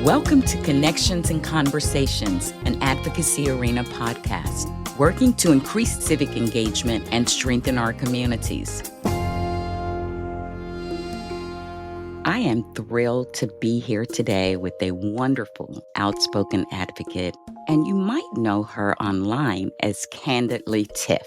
Welcome to Connections and Conversations, an advocacy arena podcast, working to increase civic engagement and strengthen our communities. I am thrilled to be here today with a wonderful, outspoken advocate, and you might know her online as Candidly Tiff.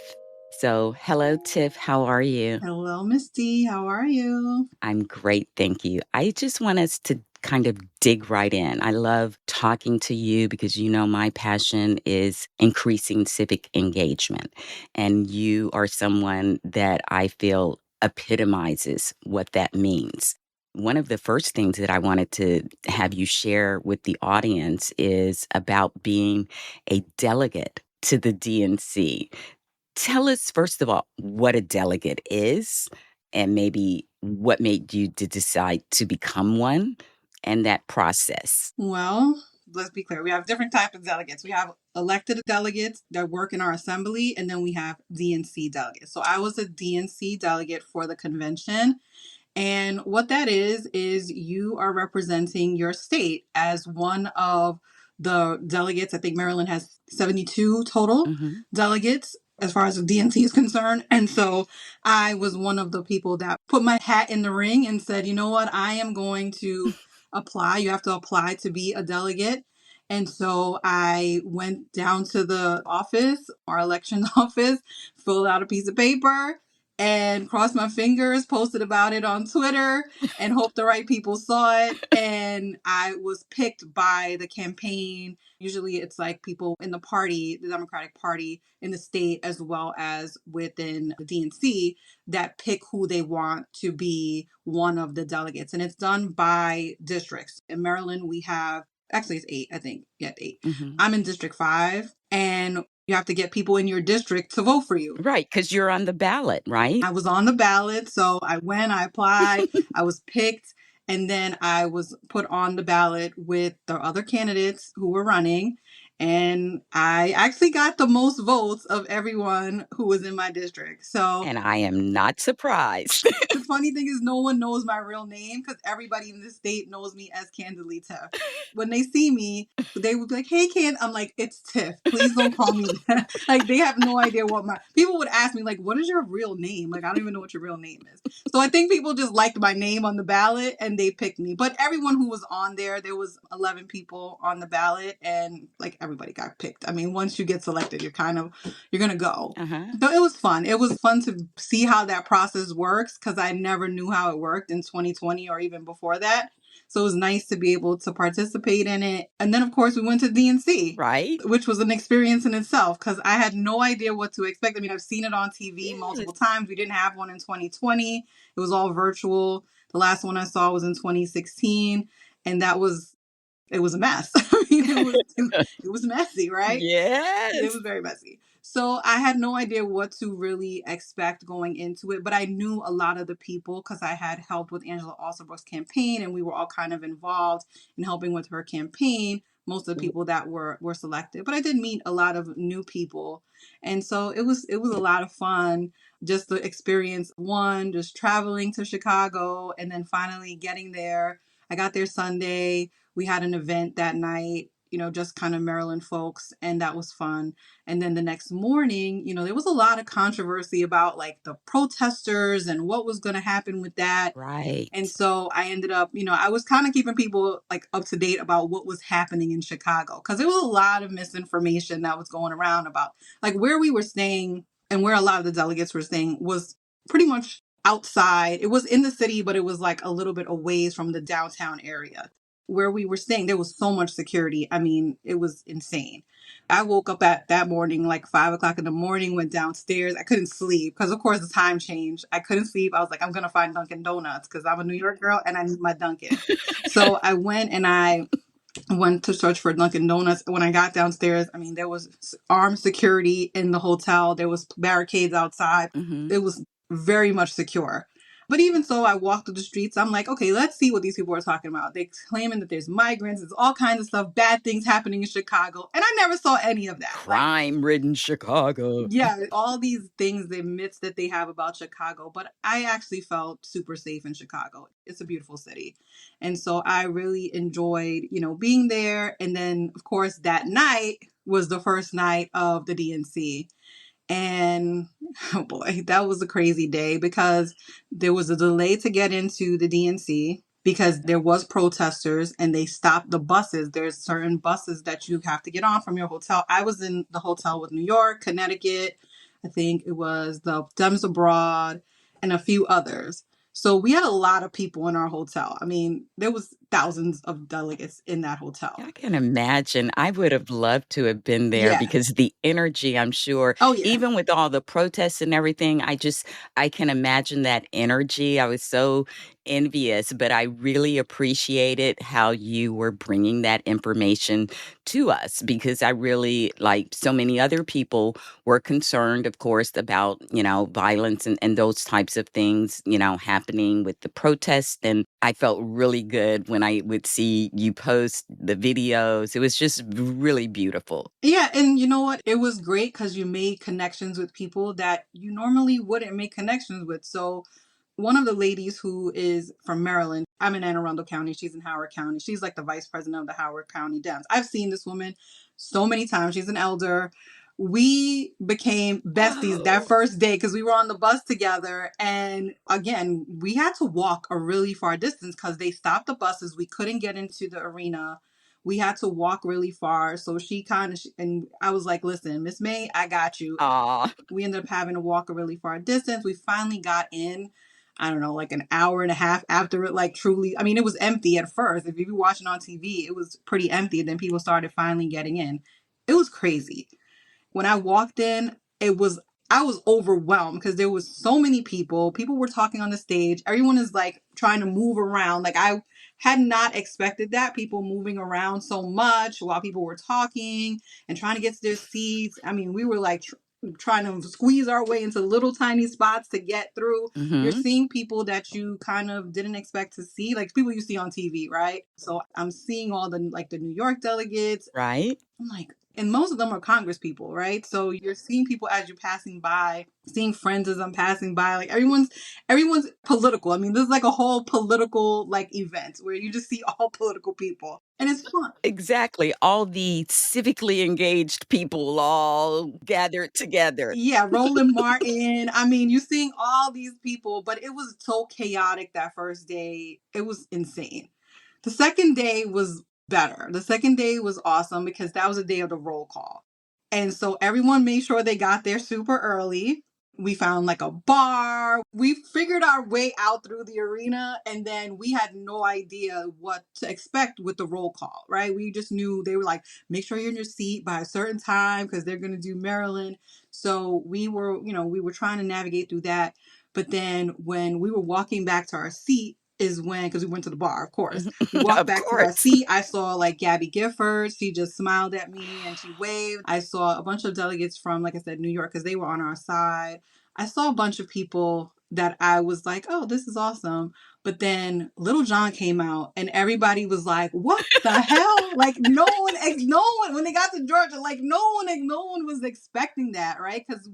So, hello, Tiff. How are you? Hello, Misty. How are you? I'm great, thank you. I just want us to kind of dig right in. I love talking to you because you know my passion is increasing civic engagement. And you are someone that I feel epitomizes what that means. One of the first things that I wanted to have you share with the audience is about being a delegate to the DNC. Tell us, first of all, what a delegate is and maybe what made you to decide to become one and that process. Well, let's be clear. We have different types of delegates. We have elected delegates that work in our assembly, and then we have DNC delegates. So I was a DNC delegate for the convention. And what that is you are representing your state as one of the delegates. I think Maryland has 72 total delegates as far as the DNC is concerned. And so I was one of the people that put my hat in the ring and said, you know what, I am going to apply. You have to apply to be a delegate. And so I went down to the office, our election office, filled out a piece of paper, and crossed my fingers, posted about it on Twitter, and hoped the right people saw it. And I was picked by the campaign. Usually it's like people in the party, the Democratic Party in the state, as well as within the DNC, that pick who they want to be one of the delegates. And it's done by districts. In Maryland, we have, actually it's 8, I think. Yeah, 8. I'm in District 5. And you have to get people in your district to vote for you. Right, because you're on the ballot, right? I was on the ballot, so I went, I applied, I was picked, and then I was put on the ballot with the other candidates who were running. And I actually got the most votes of everyone who was in my district. So, and I am not surprised. The funny thing is no one knows my real name because everybody in the state knows me as Candidly Tiff. When they see me, they would be like, hey, I'm like, it's Tiff. Please don't call me that. Like, they have no idea what people would ask me, like, what is your real name? Like, I don't even know what your real name is. So I think people just liked my name on the ballot and they picked me. But everyone who was on there was 11 people on the ballot, and like everybody got picked. I mean, once you get selected, you're going to go. So it was fun. It was fun to see how that process works because I never knew how it worked in 2020 or even before that. So it was nice to be able to participate in it. And then, of course, we went to DNC, right? Which was an experience in itself because I had no idea what to expect. I mean, I've seen it on TV multiple times. We didn't have one in 2020. It was all virtual. The last one I saw was in 2016. And it was a mess. I mean, it was messy, right? Yes. It was very messy. So I had no idea what to really expect going into it, but I knew a lot of the people because I had helped with Angela Alsabrook's campaign, and we were all kind of involved in helping with her campaign. Most of the people that were selected, but I did meet a lot of new people, and so it was a lot of fun. Just the experience, just traveling to Chicago, and then finally getting there. I got there Sunday. We had an event that night. Just kind of Maryland folks. And that was fun. And then the next morning, there was a lot of controversy about like the protesters and what was going to happen with that. Right. And so I ended up, I was kind of keeping people like up to date about what was happening in Chicago because there was a lot of misinformation that was going around about like where we were staying and where a lot of the delegates were staying was pretty much outside. It was in the city, but it was like a little bit away from the downtown area. Where we were staying, there was so much security. I mean, it was insane. I woke up at that morning, like 5:00 in the morning, went downstairs. I couldn't sleep because, of course, the time changed. I couldn't sleep. I was like, I'm going to find Dunkin' Donuts because I'm a New York girl and I need my Dunkin'. So I went to search for Dunkin' Donuts. When I got downstairs, I mean, there was armed security in the hotel. There was barricades outside. It was very much secure. But even so, I walked through the streets. I'm like, okay, let's see what these people are talking about. They're claiming that there's migrants, there's all kinds of stuff, bad things happening in Chicago. And I never saw any of that. Like, Crime-ridden Chicago. yeah, all these things, the myths that they have about Chicago. But I actually felt super safe in Chicago. It's a beautiful city. And so I really enjoyed, being there. And then, of course, that night was the first night of the DNC. And oh boy, that was a crazy day because there was a delay to get into the DNC because there was protesters and they stopped the buses. There's certain buses that you have to get on from your hotel. I was in the hotel with New York, Connecticut. I think it was the Dems Abroad and a few others. So we had a lot of people in our hotel. I mean, there was thousands of delegates in that hotel. I can imagine. I would have loved to have been there Yeah. because the energy, I'm sure, Oh yeah. even with all the protests and everything, I can imagine that energy. I was so envious, but I really appreciated how you were bringing that information to us because I really, like so many other people, were concerned, of course, about, violence and those types of things, happening with the protests. And I felt really good when I would see you post the videos. It was just really beautiful. Yeah, and you know what? It was great because you made connections with people that you normally wouldn't make connections with. So, one of the ladies who is from Maryland, I'm in Anne Arundel County, she's in Howard County. She's like the vice president of the Howard County Dems. I've seen this woman so many times. She's an elder. We became besties that Oh, first day because we were on the bus together. And again, we had to walk a really far distance because they stopped the buses. We couldn't get into the arena. We had to walk really far. So she kind of, and I was like, listen, Miss May, I got you. aw. We ended up having to walk a really far distance. We finally got in, I don't know, like an hour and a half after it, like truly, I mean, it was empty at first. If you were watching on TV, it was pretty empty. And then people started finally getting in. It was crazy. When I walked in, I was overwhelmed because there was so many people. People were talking on the stage. Everyone is like trying to move around. Like I had not expected that, people moving around so much while people were talking and trying to get to their seats. I mean, we were like trying to squeeze our way into little tiny spots to get through. You're Hmm. seeing people that you kind of didn't expect to see, like people you see on TV, right? So I'm seeing all the New York delegates. Right? I'm like, and most of them are Congress people, right? So you're seeing people as you're passing by, seeing friends as I'm passing by. Like everyone's political. I mean, this is like a whole political like event where you just see all political people. And it's fun. Exactly. All the civically engaged people all gathered together. Yeah, Roland Martin. I mean, you're seeing all these people, but it was so chaotic that first day. It was insane. The second day was better. The second day was awesome because that was the day of the roll call. And so everyone made sure they got there super early. We found like a bar. We figured our way out through the arena, and then we had no idea what to expect with the roll call, right? We just knew they were like, make sure you're in your seat by a certain time because they're going to do Maryland. So we were trying to navigate through that. But then when we were walking back to our seat, is when, because we went to the bar, of course. We walked Of back to our course. seat. I saw like Gabby Gifford. She just smiled at me and she waved. I saw a bunch of delegates from, like I said, New York, because they were on our side. I saw a bunch of people that I was like, oh, this is awesome. But then Little John came out and everybody was like, what the hell? Like no one, when they got to Georgia, like no one was expecting that, right? Because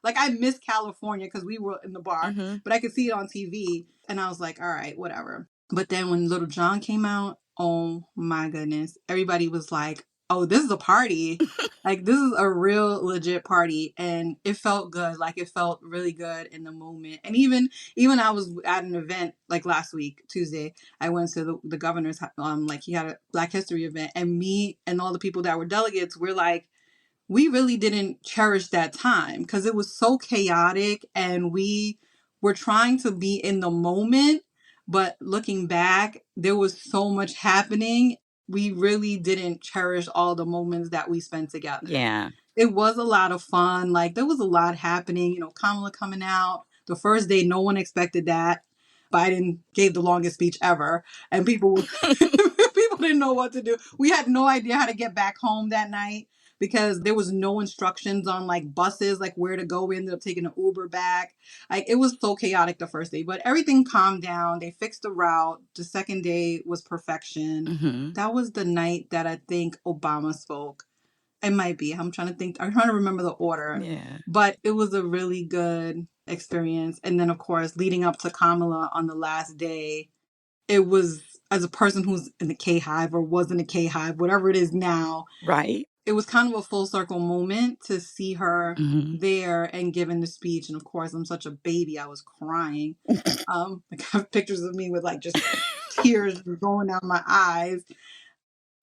I missed California because we were in the bar, Hmm. but I could see it on TV. And I was like, all right, whatever. But then when Little John came out, oh my goodness, everybody was like, oh, this is a party. Like, this is a real legit party. And it felt good. Like, it felt really good in the moment. And even I was at an event like last week, Tuesday, I went to the governor's, like he had a Black History event. And me and all the people that were delegates, we're like, we really didn't cherish that time because it was so chaotic and we were trying to be in the moment. But looking back, there was so much happening. We really didn't cherish all the moments that we spent together. Yeah. It was a lot of fun. Like there was a lot happening, Kamala coming out. The first day, no one expected that. Biden gave the longest speech ever and people people didn't know what to do. We had no idea how to get back home that night. because there was no instructions on like buses, like where to go. We ended up taking an Uber back. Like it was so chaotic the first day, but everything calmed down. They fixed the route. The second day was perfection. Hmm. That was the night that I think Obama spoke. It might be. I'm trying to think. I'm trying to remember the order, Yeah. but it was a really good experience. And then, of course, leading up to Kamala on the last day, it was, as a person who's in the K Hive or was in the K Hive, whatever it is now, Right. it was kind of a full circle moment to see her Hmm. there and giving the speech. And of course, I'm such a baby. I was crying. Like I have pictures of me with like just tears going down my eyes.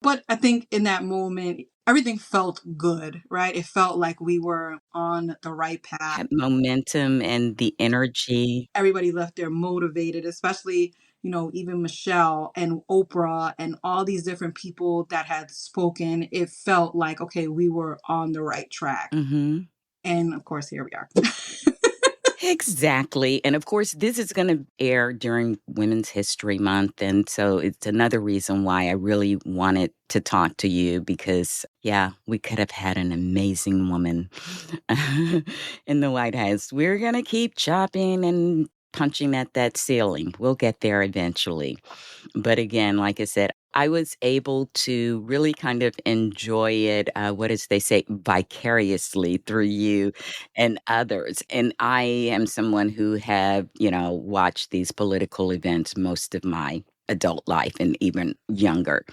But I think in that moment, everything felt good, right? It felt like we were on the right path. Had momentum and the energy. Everybody left there motivated, especially, even Michelle and Oprah and all these different people that had spoken. It felt like, okay, we were on the right track. Hmm. And of course, here we are. Exactly. And of course, this is going to air during Women's History Month. And so it's another reason why I really wanted to talk to you because, yeah, we could have had an amazing woman in the White House. We're going to keep chopping and punching at that ceiling. We'll get there eventually. But again, like I said, I was able to really kind of enjoy it, what as they say, vicariously through you and others. And I am someone who have, watched these political events most of my adult life and even younger.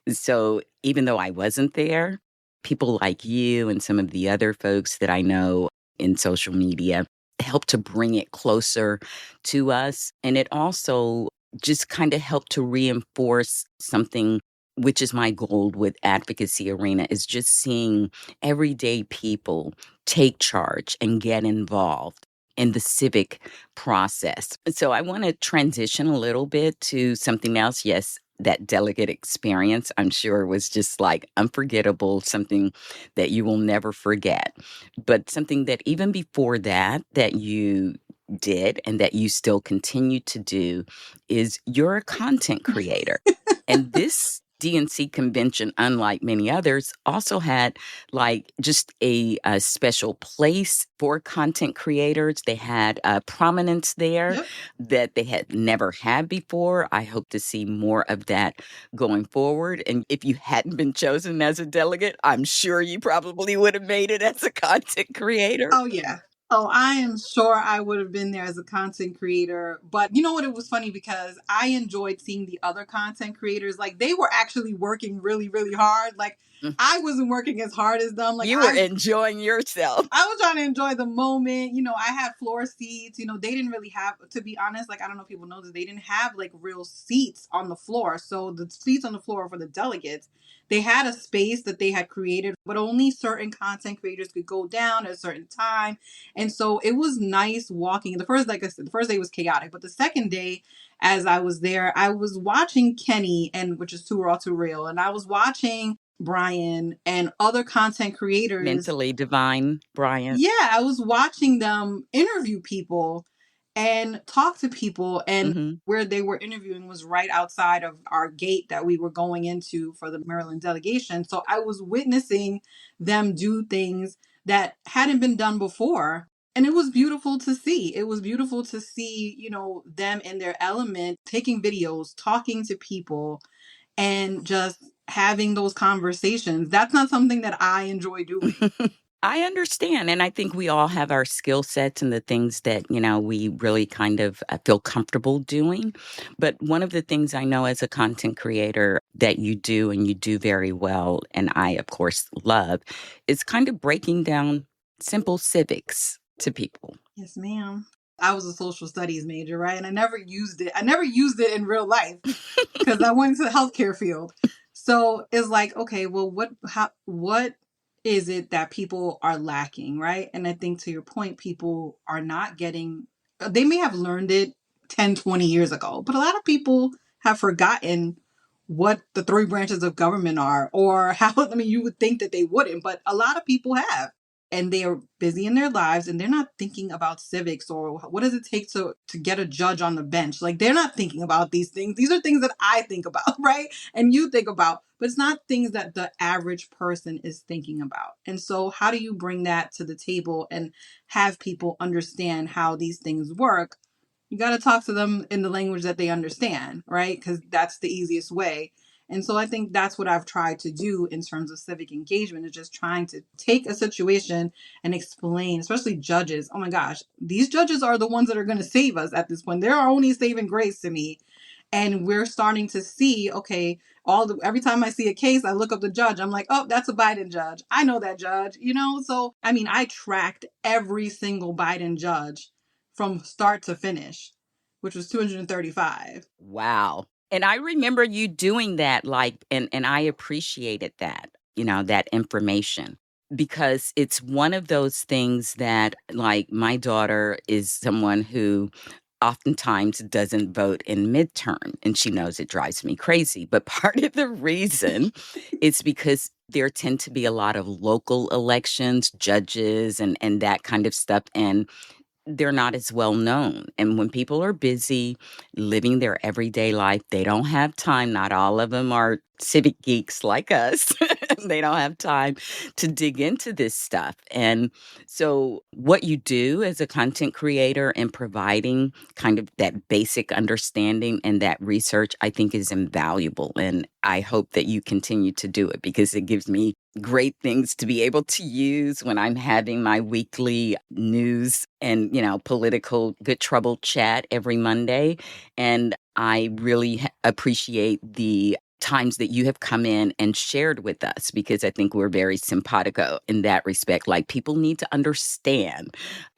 So even though I wasn't there, people like you and some of the other folks that I know in social media helped to bring it closer to us. And it also just kind of helped to reinforce something which is my goal with Advocacy Arena is just seeing everyday people take charge and get involved in the civic process. So I want to transition a little bit to something else. Yes, that delegate experience, I'm sure, was just like unforgettable, something that you will never forget. But something that even before that, that you did and that you still continue to do is you're a content creator. And this DNC convention, unlike many others, also had like just a special place for content creators. They had prominence there Yep. that they had never had before. I hope to see more of that going forward. And if you hadn't been chosen as a delegate, I'm sure you probably would have made it as a content creator. Oh, yeah. Oh, I am sure I would have been there as a content creator. But you know what? It was funny because I enjoyed seeing the other content creators. Like they were actually working really, really hard. Like Mm. I wasn't working as hard as them. Like You were enjoying yourself. I was trying to enjoy the moment. I had floor seats. They didn't really have, to be honest, like, I don't know if people know this, they didn't have like real seats on the floor. So the seats on the floor for the delegates, they had a space that they had created, but only certain content creators could go down at a certain time. And so it was nice walking. The first, like I said, the first day was chaotic, but the second day, as I was there, I was watching Kenny, and which is Too Raw, Too Real, and I was watching Brian and other content creators. Mentally divine, Bryant. Yeah, I was watching them interview people and talk to people. And Hmm. where they were interviewing was right outside of our gate that we were going into for the Maryland delegation. So I was witnessing them do things that hadn't been done before. And it was beautiful to see. It was beautiful to see, them in their element, taking videos, talking to people, and just having those conversations. That's not something that I enjoy doing. I understand. And I think we all have our skill sets and the things that, we really kind of feel comfortable doing. But one of the things I know as a content creator that you do and you do very well, and I, of course, love, is kind of breaking down simple civics to people. Yes, ma'am. I was a social studies major, right? And I never used it. I never used it in real life because I went into the healthcare field. So it's like, okay, well, what is it that people are lacking, right? And I think to your point, people are not getting, they may have learned it 10, 20 years ago, but a lot of people have forgotten what the three branches of government are or how, I mean, you would think that they wouldn't, but a lot of people have. and they are busy in their lives and they're not thinking about civics or what does it take to get a judge on the bench. Like, they're not thinking about these things. These are things that I think about, right? And you think about, but it's not things that the average person is thinking about. And so how do you bring that to the table and have people understand how these things work? You got to talk to them in the language that they understand, right? Because that's the easiest way. And so I think that's what I've tried to do in terms of civic engagement, is just trying to take a situation and explain, especially judges. Oh my gosh, these judges are the ones that are going to save us at this point. They're our only saving grace to me. And we're starting to see, okay, every time I see a case, I look up the judge. I'm like, oh, that's a Biden judge. I know that judge, you know? So, I mean, I tracked every single Biden judge from start to finish, which was 235. Wow. And I remember you doing that, like, and I appreciated that, that information, because it's one of those things that, like, my daughter is someone who oftentimes doesn't vote in midterm, and she knows it drives me crazy. But part of the reason is because there tend to be a lot of local elections, judges, and that kind of stuff. And they're not as well known. And when people are busy living their everyday life, they don't have time. Not all of them are civic geeks like us. They don't have time to dig into this stuff. And so, what you do as a content creator and providing kind of that basic understanding and that research, I think is invaluable. And I hope that you continue to do it, because it gives me great things to be able to use when I'm having my weekly news and, political good trouble chat every Monday. And I really appreciate the times that you have come in and shared with us, because I think we're very simpatico in that respect. Like, people need to understand.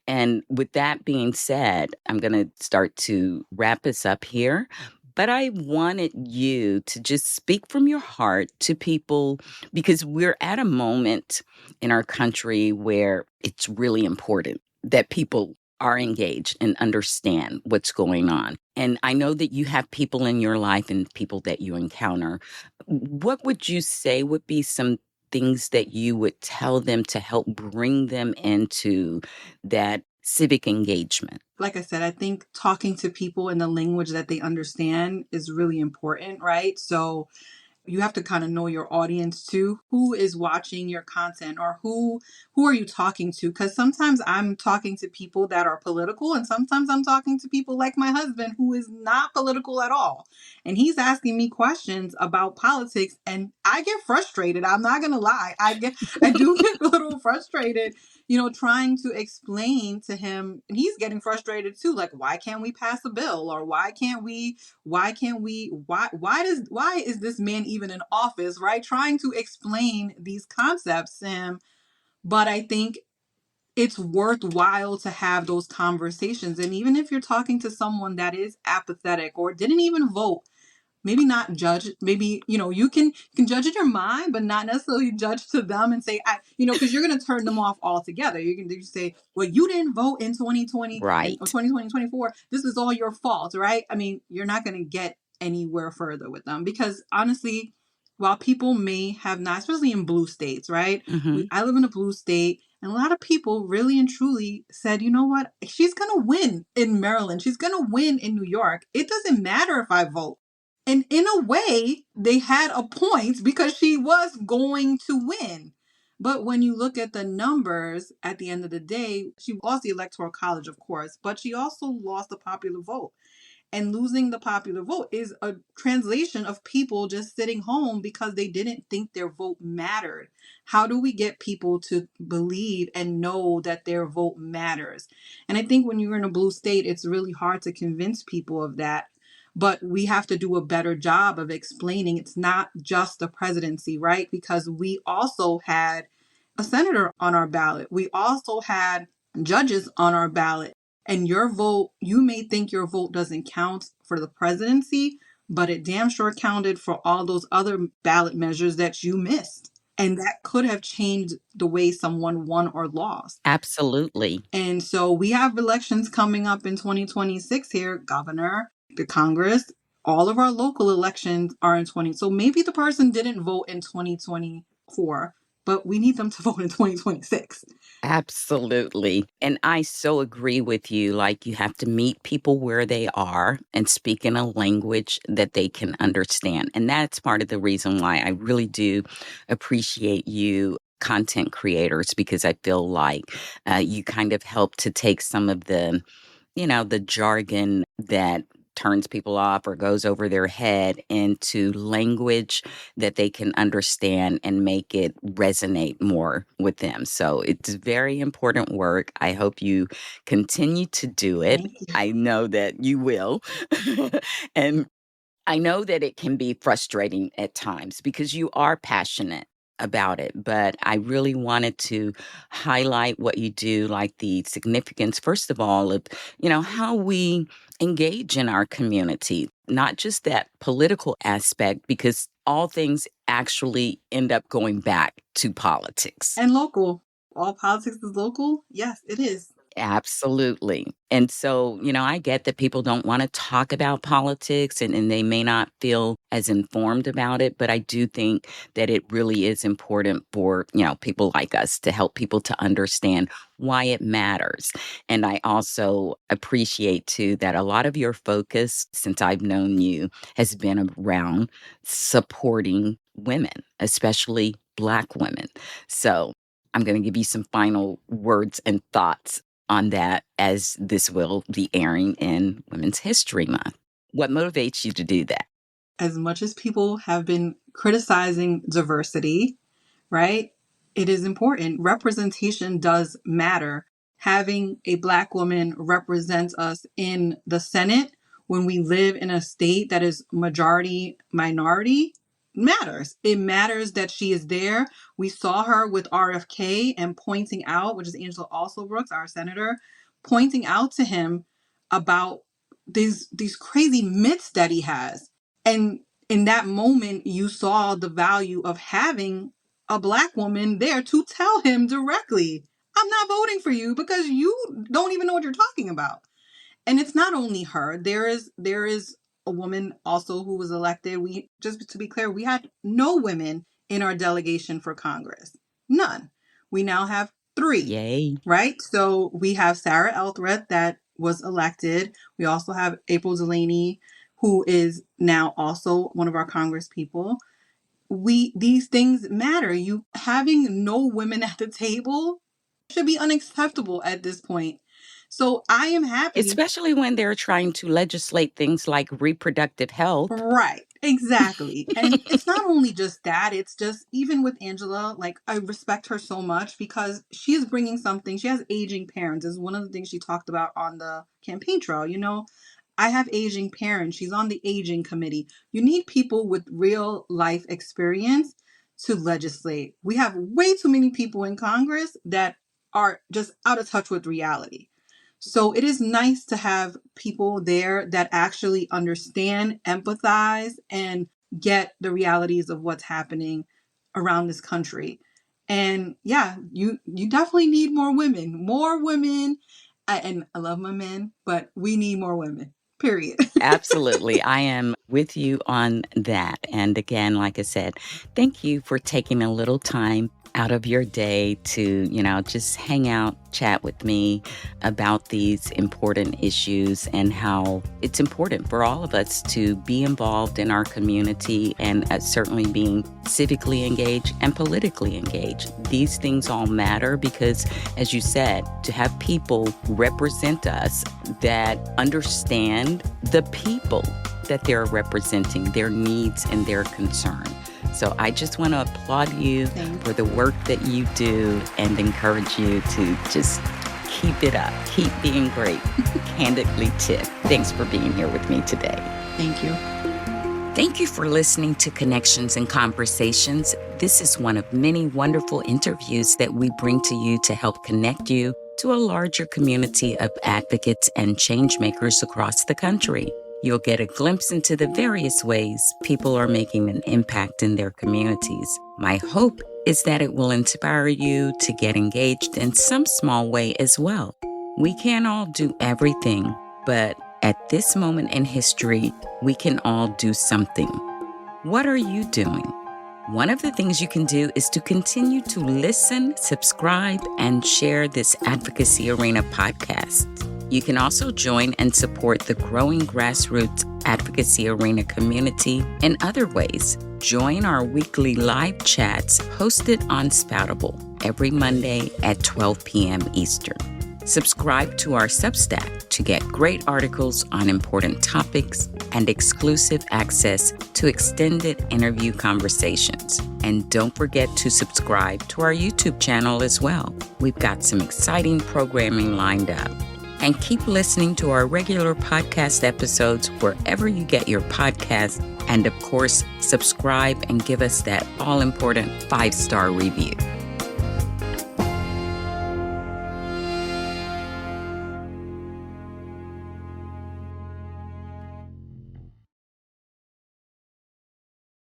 And with that being said, I'm going to start to wrap us up here. But I wanted you to just speak from your heart to people, because we're at a moment in our country where it's really important that people are engaged and understand what's going on. And I know that you have people in your life and people that you encounter. What would you say would be some things that you would tell them to help bring them into that civic engagement? Like I said, I think talking to people in the language that they understand is really important, right? So you have to kind of know your audience too. Who is watching your content, or who are you talking to? Because sometimes I'm talking to people that are political, and sometimes I'm talking to people like my husband, who is not political at all, and he's asking me questions about politics, and I get frustrated. I'm not gonna lie, I do get a little frustrated, trying to explain to him, and he's getting frustrated too. Like, why can't we pass a bill, or why is this man even in office, right? Trying to explain these concepts to him. But I think it's worthwhile to have those conversations. And even if you're talking to someone that is apathetic or didn't even vote, maybe not judge. Maybe, you can judge in your mind, but not necessarily judge to them and say, because you're going to turn them off altogether. You can just say, well, you didn't vote in 2020 and or Right. 2020, 24. This is all your fault, right? I mean, you're not going to get anywhere further with them, because honestly, while people may have not, especially in blue states, right? Hmm. I live in a blue state, and a lot of people really and truly said, you know what? She's going to win in Maryland. She's going to win in New York. It doesn't matter if I vote. And in a way, they had a point, because she was going to win. But when you look at the numbers at the end of the day, she lost the Electoral College, of course, but she also lost the popular vote. And losing the popular vote is a translation of people just sitting home because they didn't think their vote mattered. How do we get people to believe and know that their vote matters? And I think when you're in a blue state, it's really hard to convince people of that. But we have to do a better job of explaining it's not just the presidency, right? Because we also had a senator on our ballot. We also had judges on our ballot. And your vote, you may think your vote doesn't count for the presidency, but it damn sure counted for all those other ballot measures that you missed. And that could have changed the way someone won or lost. Absolutely. And so we have elections coming up in 2026 here, governor, the Congress, all of our local elections are in 20. So maybe the person didn't vote in 2024, but we need them to vote in 2026. Absolutely. And I so agree with you. Like, you have to meet people where they are and speak in a language that they can understand. And that's part of the reason why I really do appreciate you, content creators, because I feel like you kind of help to take some of the jargon that turns people off or goes over their head into language that they can understand and make it resonate more with them. So it's very important work. I hope you continue to do it. Thank you. I know that you will. And I know that it can be frustrating at times because you are passionate about it, but I really wanted to highlight what you do, like the significance, first of all, of, how we engage in our community, not just that political aspect, because all things actually end up going back to politics. And local. All politics is local? Yes, it is. Absolutely. And so, I get that people don't want to talk about politics and they may not feel as informed about it, but I do think that it really is important for, people like us to help people to understand why it matters. And I also appreciate too that a lot of your focus since I've known you has been around supporting women, especially Black women. So I'm going to give you some final words and thoughts on that, as this will be airing in Women's History Month. What motivates you to do that? As much as people have been criticizing diversity, right? It is important. Representation does matter. Having a Black woman represent us in the Senate when we live in a state that is majority minority matters. It matters that she is there. We saw her with RFK and pointing out, which is Angela Also Brooks, our senator, pointing out to him about these crazy myths that he has. And in that moment, you saw the value of having a Black woman there to tell him directly, I'm not voting for you because you don't even know what you're talking about. And it's not only her. There is a woman also who was elected. We, just to be clear, we had no women in our delegation for Congress. None. We now have 3. Yay. Right? So we have Sarah Elthred that was elected. We also have April Delaney, who is now also one of our Congress people. These things matter. You having no women at the table should be unacceptable at this point. So I am happy. Especially when they're trying to legislate things like reproductive health. Right. Exactly. And it's not only just that, it's just even with Angela, like I respect her so much because she is bringing something. She has aging parents. Is one of the things she talked about on the campaign trail. I have aging parents. She's on the aging committee. You need people with real life experience to legislate. We have way too many people in Congress that are just out of touch with reality. So it is nice to have people there that actually understand, empathize, and get the realities of what's happening around this country. And yeah, you definitely need more women. More women. And I love my men, but we need more women. Period. Absolutely. I am with you on that. And again, like I said, thank you for taking a little time out of your day to, just hang out, chat with me about these important issues and how it's important for all of us to be involved in our community and certainly being civically engaged and politically engaged. These things all matter because, as you said, to have people represent us that understand the people that they're representing, their needs and their concern. So I just want to applaud you for the work that you do and encourage you to just keep it up. Keep being great. Candidly Tiff, thanks for being here with me today. Thank you. Thank you for listening to Connections and Conversations. This is one of many wonderful interviews that we bring to you to help connect you to a larger community of advocates and change makers across the country. You'll get a glimpse into the various ways people are making an impact in their communities. My hope is that it will inspire you to get engaged in some small way as well. We can't all do everything, but at this moment in history, we can all do something. What are you doing? One of the things you can do is to continue to listen, subscribe, and share this Advocacy Arena podcast. You can also join and support the growing grassroots Advocacy Arena community in other ways. Join our weekly live chats hosted on Spoutable every Monday at 12 p.m. Eastern. Subscribe to our Substack to get great articles on important topics and exclusive access to extended interview conversations. And don't forget to subscribe to our YouTube channel as well. We've got some exciting programming lined up. And keep listening to our regular podcast episodes wherever you get your podcasts. And of course, subscribe and give us that all-important 5-star review.